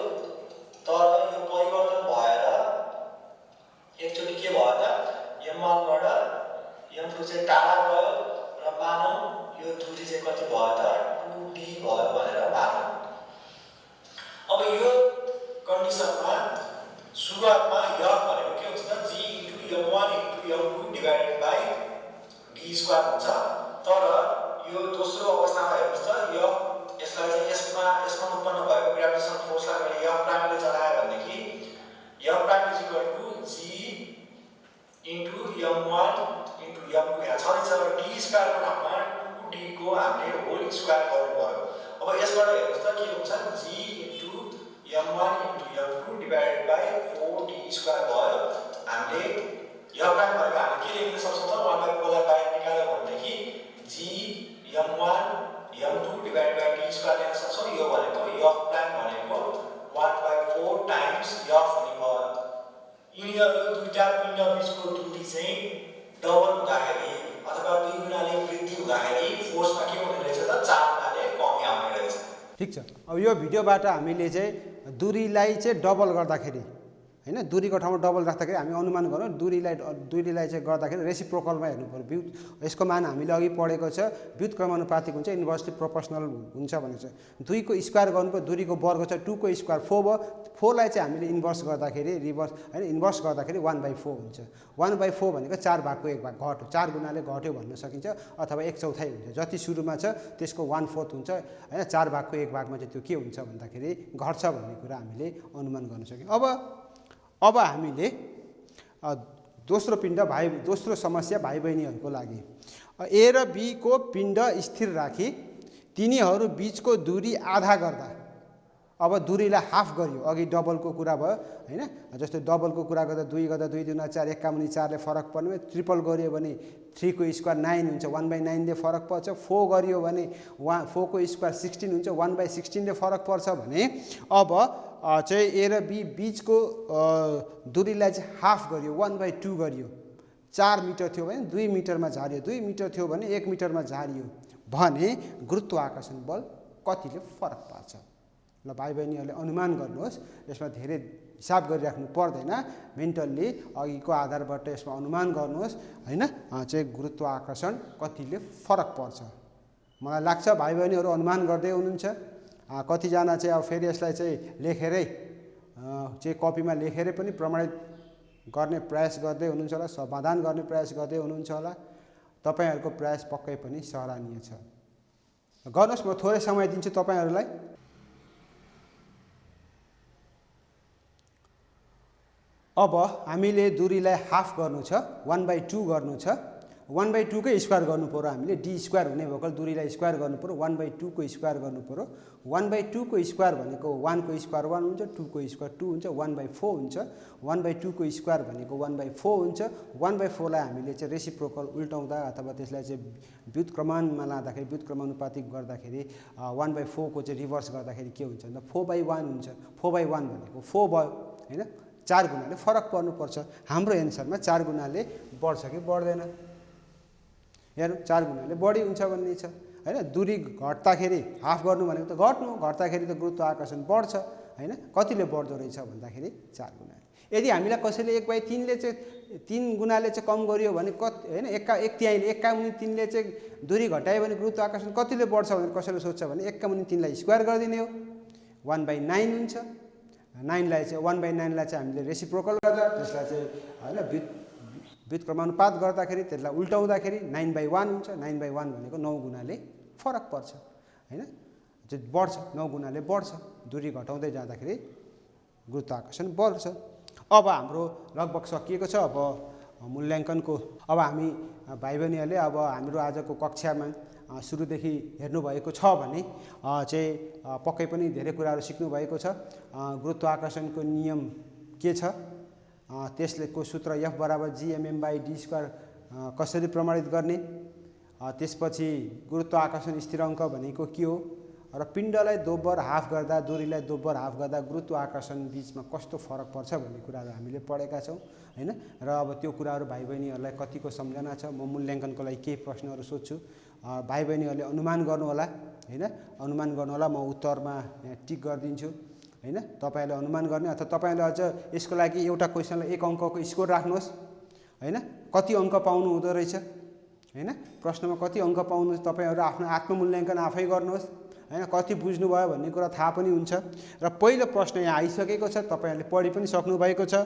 तर यो परिवर्तन भएर एकचोटि के भयो त m1 बाट m2 चाहिँ टाढा गयो र मानौँ यो दूरी चाहिँ कति भयो त 2d भयो भनेर मानौँ। अब यो कन्डिसनमा सुरुवातमा यफ भनेको के हुन्छ त g * m1 * m2 divided by d square हुन्छ। तर यो दोस्रो अवस्थामा हेर्नुस् त यसलाई चाहिँ यसमा उत्पन्न भएको ग्राभिटेसनल फोर्सलाई मैले f प्राइमले चलाए भनेदेखि f prime = g * m1 * m2 यहाँ छँदैछ र d स्क्वायरको ठाउँमा 2d को हामीले होल स्क्वायर गर्नु पर्यो। अब यसबाट हेर्नुस् त के हुन्छ g * m1 * m2 divided by 4d square भयो। हामीले f प्राइम भनेको हामीले के लेख्न सक्छौँ त 1/4 लाई बाहिर निकाल्यो भनेदेखि g m1 m2 divided by d square लेख्न सक्छौँ। यो भनेको f प्राइम भनेको 1/4 टाइम्स f हुने भयो। यिनीहरू दुईटा पिण्ड बीचको दूरी चाहिँ डबल हुँदाखेरि अथवा 2 गुणाले वृद्धि हुँदाखेरि फोर्समा के हुने रहेछ त 4 गुणाले कमी आउने रहेछ। ठिक छ। अब यो भिडियोबाट हामीले चाहिँ दूरीलाई चाहिँ डबल गर्दाखेरि हैन, दूरीको ठाउँमा डबल राख्दाखेरि हामी अनुमान गरौँ दूरीलाई चाहिँ गर्दाखेरि रेसिप्रोकलमा हेर्नु पर्यो। व्युत यसको मान हामीले अघि पढेको छ, व्युत्क्रमानुपातिक हुन्छ, इन्भर्सली प्रोपोर्सनल हुन्छ भनेको छ। 2 को स्क्वायर गर्नुपर्यो, दूरीको वर्ग छ 2 को स्क्वायर 4 भयो। 4 लाई चाहिँ हामीले इन्भर्स गर्दाखेरि रिभर्स हैन इन्भर्स गर्दाखेरि 1/4 हुन्छ। 1/4 भनेको 4 भागको 1 भाग घट्यो, 4 गुणाले घट्यो भन्न सकिन्छ अथवा 1/4 हुन्छ। जति सुरुमा छ त्यसको 1/4 हुन्छ हैन। 4 भागको 1 भागमा चाहिँ त्यो के हुन्छ भन्दाखेरि घट्छ भन्ने कुरा हामीले अनुमान गर्न सक्यौँ। अब हामीले दोस्रो समस्या भाइ बहिनीहरूको लागि ए र बी को पिण्ड स्थिर राखी तिनीहरू बीचको दूरी आधा गर्दा अब दूरीलाई हाफ गरियो। अघि डबलको कुरा भयो हैन, जस्तै डबलको कुरा गर्दा 2 गर्दा 2 दुना 4 51 4ले फरक पर्ने, ट्रिपल गरियो भने 3 को स्क्वायर 9 हुन्छ, 1/9 ले फरक पर्छ। 4 गरियो भने 4 को स्क्वायर 16 हुन्छ, 1/16 ले फरक पर्छ भने अब चाहिँ ए र बी बीचको दूरीलाई चाहिँ हाफ गरियो, 1/2 गरियो। 4 मिटर थियो भने 2 मिटरमा झारियो, 2 मिटर थियो भने 1 मिटरमा झारियो भने गुरुत्वाकर्षण बल कतिले फरक पार्छ? ल भाइ बहिनीहरूले अनुमान गर्नुहोस्, यसमा धेरै हिसाब गरिराख्नु पर्दैन, मेन्टल्ली अघिको आधारबाट यसमा अनुमान गर्नुहोस् हैन, चाहिँ गुरुत्वाकर्षण कतिले फरक पर्छ। मलाई लाग्छ भाइ बहिनीहरू अनुमान गर्दै हुनुहुन्छ। कतिजना चाहिँ अब फेरि यसलाई चाहिँ लेखेरै चाहिँ कपीमा लेखेरै पनि प्रमाणित गर्ने प्रयास गर्दै हुनुहुन्छ होला, समाधान गर्ने प्रयास गर्दै हुनुहुन्छ होला। तपाईहरूको प्रयास पक्कै पनि सराहनीय छ। गर्नुहोस्, म थोरै समय दिन्छु तपाईहरूलाई। अब हामीले दूरीलाई हाफ गर्नु छ, 1/2 गर्नु छ। 1/2 कै स्क्वायर गर्नु पर्यो, हामीले डी स्क्वायर हुने भएको दूरीलाई स्क्वायर गर्नु पर्यो, 1/2 को स्क्वायर गर्नु पर्यो। 1/2 को स्क्वायर भनेको 1 को स्क्वायर 1 हुन्छ, 2 को स्क्वायर 2 हुन्छ, 1/4 हुन्छ। 1/2 को स्क्वायर भनेको 1/4 हुन्छ। 1/4 लाई हामीले चाहिँ रेसिप्रोकल उल्टाउँदा अथवा त्यसलाई चाहिँ व्युत्क्रमणमा लाँदाखेरि, व्युत्क्रमानुपातिक गर्दाखेरि 1/4 को चाहिँ रिभर्स गर्दाखेरि के हुन्छ भन्दा 4/1 हुन्छ। 4/1 भनेको 4 भयो हैन, 4 गुणाले फरक पर्नुपर्छ। हाम्रो एन्सरमा 4 गुणाले बढ्छ कि बढ्दैन? हेर्नु, 4 गुणाले बढी हुन्छ भन्ने छ हैन। दूरी घट्दाखेरि हाफ गर्नु भनेको त घट्दाखेरि त गुरुत्वाकर्षण बढ्छ हैन। कतिले बढ्दो रहेछ भन्दाखेरि 4 गुणाले। यदि हामीलाई कसैले 1/3 ले चाहिँ 3 गुणाले चाहिँ कम गरियो भने कति हैन, 1/3 ले चाहिँ दूरी घटायो भने गुरुत्वाकर्षण कतिले बढ्छ भनेर कसैले सोध्छ भने 1/3 लाई स्क्वायर गरिदिने हो, 1/9 हुन्छ। 9 लाई चाहिँ 1/9 लाई चाहिँ हामीले रेसिप्रोकल गर्दा त्यसलाई चाहिँ हैन व्युत्क्रमानुपात गर्दाखेरि त्यसलाई उल्टाउँदाखेरि 9/1 हुन्छ। 9/1 भनेको 9 गुणाले फरक पर्छ हैन, चाहिँ बढ्छ, 9 गुणाले बढ्छ। दूरी घटाउँदै जाँदाखेरि गुरुत्वाकर्षण बढ्छ। अब हाम्रो लगभग सकिएको छ। अब मूल्याङ्कनको अब हामी भाइ बहिनीहरूले अब हाम्रो आजको कक्षामा सुरुदेखि हेर्नुभएको छ भने चाहिँ पक्कै पनि धेरै कुराहरू सिक्नु भएको छ। गुरुत्वाकर्षणको नियम के छ, त्यसको सूत्र F = gmm/d² कसरी प्रमाणित गर्ने, त्यसपछि गुरुत्वाकर्षण स्थिराङ्क भनेको के हो र पिण्डलाई दोब्बर हाफ गर्दा, दूरीलाई दोब्बर हाफ गर्दा गुरुत्वाकर्षण बीचमा कस्तो फरक पर्छ भन्ने कुराहरू हामीले पढेका छौँ हैन। र अब त्यो कुराहरू भाइ बहिनीहरूलाई कतिको सम्झना छ, म मूल्याङ्कनको लागि केही प्रश्नहरू सोध्छु। भाइ बहिनीहरूले अनुमान गर्नु होला हैन, अनुमान गर्नु होला। म उत्तरमा यहाँ टिक गरिदिन्छु हैन। तपाईले अनुमान गर्ने अथवा तपाईले अझ यसको लागि एउटा क्वेशनलाई 1 अङ्कको स्कोर राख्नुहोस् हैन। कति अङ्क पाउनु हुँदो रहेछ हैन, प्रश्नमा कति अङ्क पाउनु, तपाईहरु आफ्नो आत्ममूल्याङ्कन आफै गर्नुहोस् हैन। कति बुझ्नु भयो भन्ने कुरा थाहा पनि हुन्छ। र पहिलो प्रश्न यहाँ आइसकेको छ, तपाईहरुले पढि पनि सक्नु भएको छ।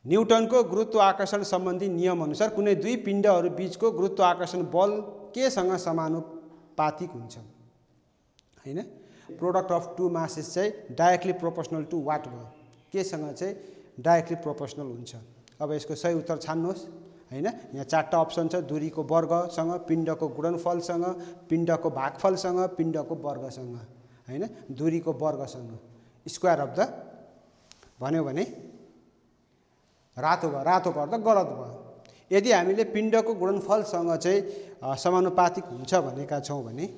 न्युटनको गुरुत्वाकर्षण सम्बन्धी नियम अनुसार कुनै दुई पिण्डहरू बीचको गुरुत्वाकर्षण बल केसँग समानुपातिक हुन्छ हैन। प्रोडक्ट अफ टु मासेस चाहिँ डाइरेक्टली प्रोपोर्सनल टु वाट भयो, केसँग चाहिँ डाइरेक्टली प्रोपोर्सनल हुन्छ। अब यसको सही उत्तर छान्नुहोस् हैन। यहाँ 4टा अप्सन छ, दूरीको वर्गसँग, पिण्डको गुणनफलसँग, पिण्डको भागफलसँग, पिण्डको वर्गसँग हैन। दूरीको वर्गसँग स्क्वायर अफ द भन्यो भने रातो भयो, रातो गर्दा गलत भयो। यदि हामीले पिण्डको गुणनफलसँग चाहिँ समानुपातिक हुन्छ भनेका छौं भने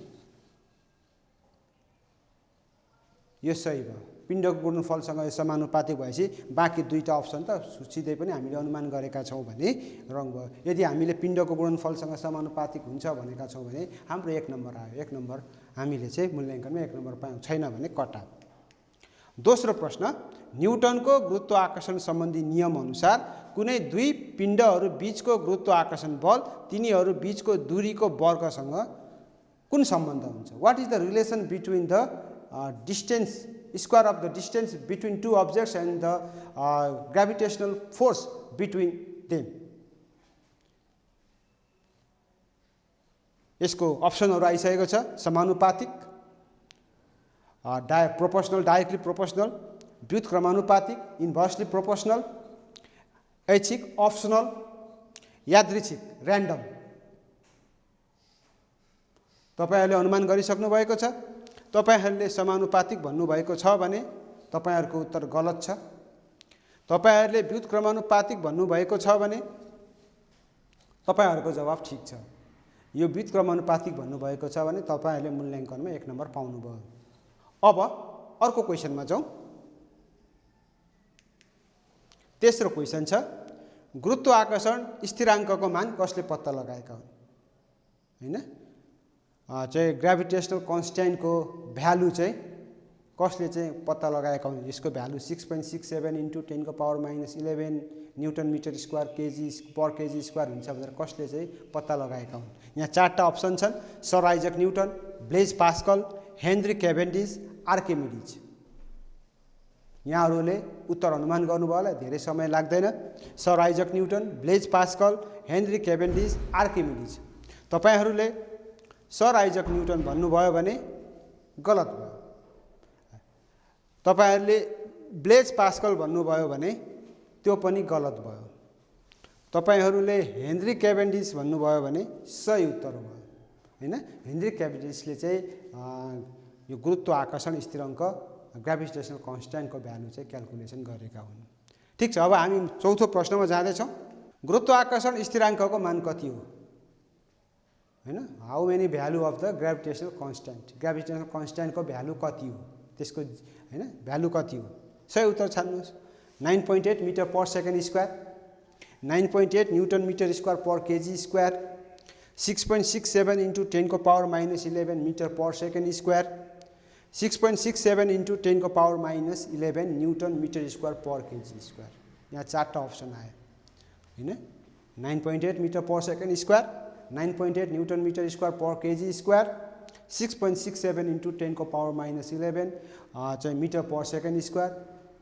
यो सही भयो। पिण्डको गुणनफलसँग समानुपातिक भएपछि बाँकी दुईटा अप्सन त सिधै पनि हामीले अनुमान गरेका छौं भने रङ भयो। यदि हामीले पिण्डको गुणनफलसँग समानुपातिक हुन्छ भनेका छौं भने हाम्रो 1 नम्बर आयो। 1 नम्बर हामीले चाहिँ मूल्याङ्कनमा 1 नम्बर पायौं, छैन भने कटा। दोस्रो प्रश्न, न्युटनको गुरुत्वाकर्षण सम्बन्धी नियम अनुसार कुनै दुई पिण्डहरू बीचको गुरुत्वाकर्षण बल तिनीहरू बीचको दूरीको वर्गसँग कुन सम्बन्ध हुन्छ? What is the relation between the distance, square of the distance between two objects and the gravitational force between them? यसको अप्सनहरु आइसकेको छ। समानुपातिक, प्रोपोर्सनल, डाइरेक्टली प्रोपोर्सनल, व्युत्क्रमानुपातिक, इन्भर्सली प्रोपोर्सनल, ऐच्छिक, अप्सनल, यादृच्छिक, र्यान्डम। तपाईहरूले अनुमान गरिसक्नु भएको छ। तपाईहरूले समानुपातिक भन्नुभएको छ भने तपाईहरूको उत्तर गलत छ। तपाईहरूले व्युत्क्रमानुपातिक भन्नुभएको छ भने तपाईहरूको जवाफ ठिक छ। यो व्युत्क्रमानुपातिक भन्नुभएको छ भने तपाईहरूले मूल्याङ्कनमा 1 नम्बर पाउनुभयो। अब अर्को क्वेसनमा जाउँ। तेस्रो क्वेसन छ, गुरुत्वाकर्षण स्थिराङ्कको मान कसले पत्ता लगाएका हुन्? हैन, चाहिँ ग्रेभिटेसनल कन्स्ट्यान्टको भ्यालु चाहिँ कसले चाहिँ पत्ता लगाएका हुन्? यसको value 6.67 × 10⁻11 newton metre square KG per KG square हुन्छ भनेर कसले चाहिँ पत्ता लगाएका हुन्? यहाँ 4टा अप्सन छन्, sir Isaac Newton, Blaise Pascal, Henry Cavendish, Archimedes. यहाँहरूले उत्तर अनुमान गर्नुभयो होला, धेरै समय लाग्दैन। Sir Isaac Newton, Blaise Pascal, Henry Cavendish, Archimedes. तपाईहरूले सर आइजक न्युटन भन्नुभयो भने गलत भयो। तपाईहरूले ब्लेज पास्कल भन्नुभयो भने त्यो पनि गलत भयो। तपाईहरूले हेनरी क्याभेन्डिस भन्नुभयो भने सही उत्तर भयो। हैन, हेनरी क्याभेन्डिसले चाहिँ यो गुरुत्वाकर्षण स्थिराङ्क ग्रेभिटेसनल कन्स्ट्यान्टको भ्यालु चाहिँ क्याल्कुलेसन गरेका हुन्। ठिक छ, अब हामी चौथो प्रश्नमा जाँदैछौँ। गुरुत्वाकर्षण स्थिराङ्कको मान कति हो? हैन, how many value of the gravitational constant, gravitational कन्स्ट्यान्टको भ्यालु कति हो, त्यसको हैन भ्यालु कति हो? सही उत्तर छान्नुहोस्। 9.8 metre per second square, 9.8 newton metre square per KG square, 6.67 × 10⁻11 metre per second square, 6.67 × 10⁻11 newton metre square per KG square. यहाँ 4टा अप्सन आयो हैन, 9.8 metre per second square, 9.8 newton metre square per KG square, 6.67 × 10⁻11 चाहिँ मिटर पर सेकेन्ड स्क्वायर,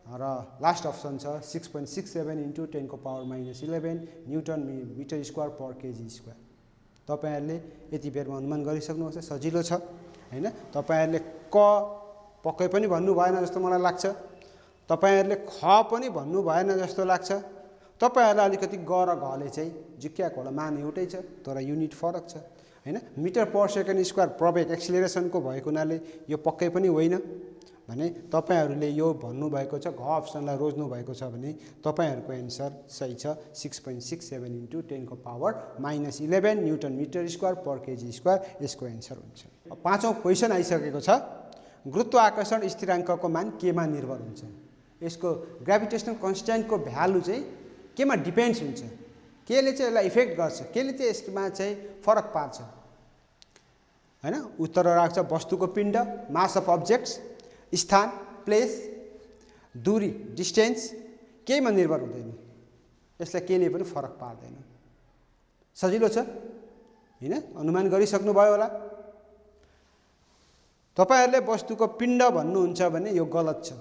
र लास्ट अप्सन छ 6.67 × 10⁻11 newton metre square per KG square. तपाईहरूले यति बेरमा अनुमान गरिसक्नुहुन्छ, सजिलो छ हैन। तपाईहरूले क पक्कै पनि भन्नु भएन जस्तो मलाई लाग्छ, तपाईहरूले ख पनि भन्नु भएन जस्तो लाग्छ। तपाईहरूलाई अलिकति ग र घले चाहिँ झिक्क्याएको होला, मान एउटै छ तर युनिट फरक छ हैन। मिटर पर सेकेन्ड स्क्वायर प्रवेग एक्सिलरेसनको भएको हुनाले यो पक्कै पनि होइन भने तपाईहरूले यो भन्नुभएको छ, घ अप्सनलाई रोज्नु भएको छ भने तपाईहरूको एन्सर सही छ। 6.67 × 10⁻11 newton metre square per KG square यसको एन्सर हुन्छ। अब पाँचौं क्वेसन आइसकेको छ, गुरुत्वाकर्षण स्थिराङ्कको मान केमा निर्भर हुन्छ? यसको ग्रेभिटेसनल कन्स्ट्यान्टको भ्यालु चाहिँ केमा डिपेन्ड्स हुन्छ? केले चाहिँ यसलाई इफेक्ट गर्छ, केले चाहिँ यसमा चाहिँ फरक पार्छ हैन? उत्तर राख्छ वस्तुको पिण्ड, मास अफ अब्जेक्ट्स, स्थान, प्लेस, दूरी, डिस्टेन्स, केहीमा निर्भर हुँदैन। यसलाई केले पनि फरक पार्दैन। सजिलो छ हैन, अनुमान गरिसक्नुभयो होला। तपाईहरूले वस्तुको पिण्ड भन्नुहुन्छ भने यो गलत छ,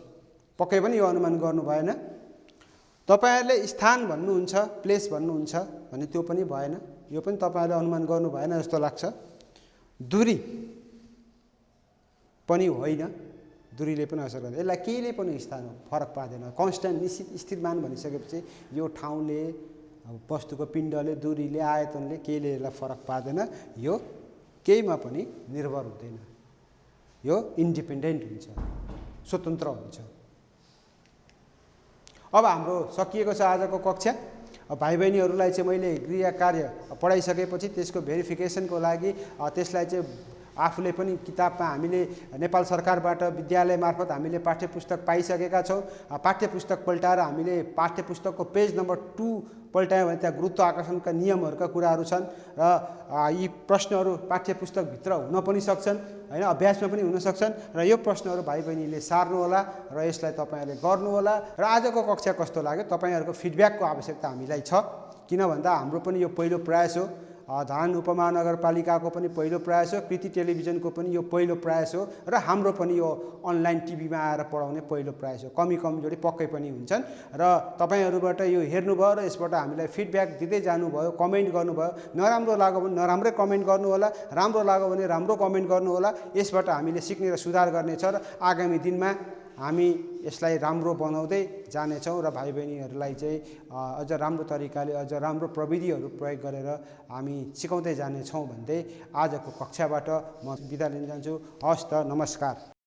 पक्कै पनि यो अनुमान गर्नु भएन। तपाईहरूले स्थान भन्नुहुन्छ, प्लेस भन्नुहुन्छ भने त्यो पनि भएन, यो पनि तपाईहरूले अनुमान गर्नु भएन जस्तो लाग्छ। दूरी पनि होइन, दूरीले पनि असर गर्दैन, यसलाई केहीले पनि स्थान फरक पार्दैन। कन्स्ट्यान्ट निश्चित स्थिर मान भनिसकेपछि यो ठाउँले, वस्तुको पिण्डले, दूरीले, आयतनले केहीले यसलाई फरक पार्दैन। यो केहीमा पनि निर्भर हुँदैन, यो इन्डिपेन्डेन्ट हुन्छ, स्वतन्त्र हुन्छ। अब हाम्रो सकिएको छ आजको कक्षा। भाइ बहिनीहरूलाई चाहिँ मैले गृह कार्य पढाइसकेपछि त्यसको भेरिफिकेसनको लागि त्यसलाई चाहिँ आफूले पनि किताबमा हामीले नेपाल सरकारबाट विद्यालय मार्फत हामीले पाठ्यपुस्तक पाइसकेका छौँ। पाठ्यपुस्तक पल्टाएर हामीले पाठ्यपुस्तकको पेज नम्बर 2 पल्टायौँ भने त्यहाँ गुरुत्वाकर्षणका नियमहरूका कुराहरू छन् र यी प्रश्नहरू पाठ्यपुस्तकभित्र हुन पनि सक्छन् हैन, अभ्यासमा पनि हुन सक्छन् र यो प्रश्नहरू भाइ बहिनीले सार्नुहोला र यसलाई तपाईहरूले गर्नुहोला। र आजको कक्षा कस्तो लाग्यो तपाईहरूको फिडब्याकको आवश्यकता हामीलाई छ, किन भन्दा हाम्रो पनि यो पहिलो प्रयास हो। धरान उपमहानगरपालिकाको पनि पहिलो प्रयास हो, कृति टेलिभिजनको पनि यो पहिलो प्रयास हो र हाम्रो पनि यो अनलाइन टिभीमा आएर पढाउने पहिलो प्रयास हो। कमी कमजोरी पक्कै पनि हुन्छन् र तपाईहरूबाट यो हेर्नुभयो र यसबाट हामीलाई फिडब्याक दिँदै जानुभयो, कमेन्ट गर्नुभयो। नराम्रो लाग्यो भने नराम्रै कमेन्ट गर्नु होला, राम्रो लाग्यो भने राम्रो कमेन्ट गर्नु होला। यसबाट हामीले सिक्ने र सुधार गर्नेछ र आगामी दिनमा हामी यसलाई राम्रो बनाउँदै जानेछौँ र भाइ बहिनीहरूलाई चाहिँ अझ राम्रो तरिकाले अझ राम्रो प्रविधिहरू प्रयोग गरेर हामी सिकाउँदै जानेछौँ भन्दै आजको कक्षाबाट म बिदा लिन चाहन्छु। हवस् त, नमस्कार।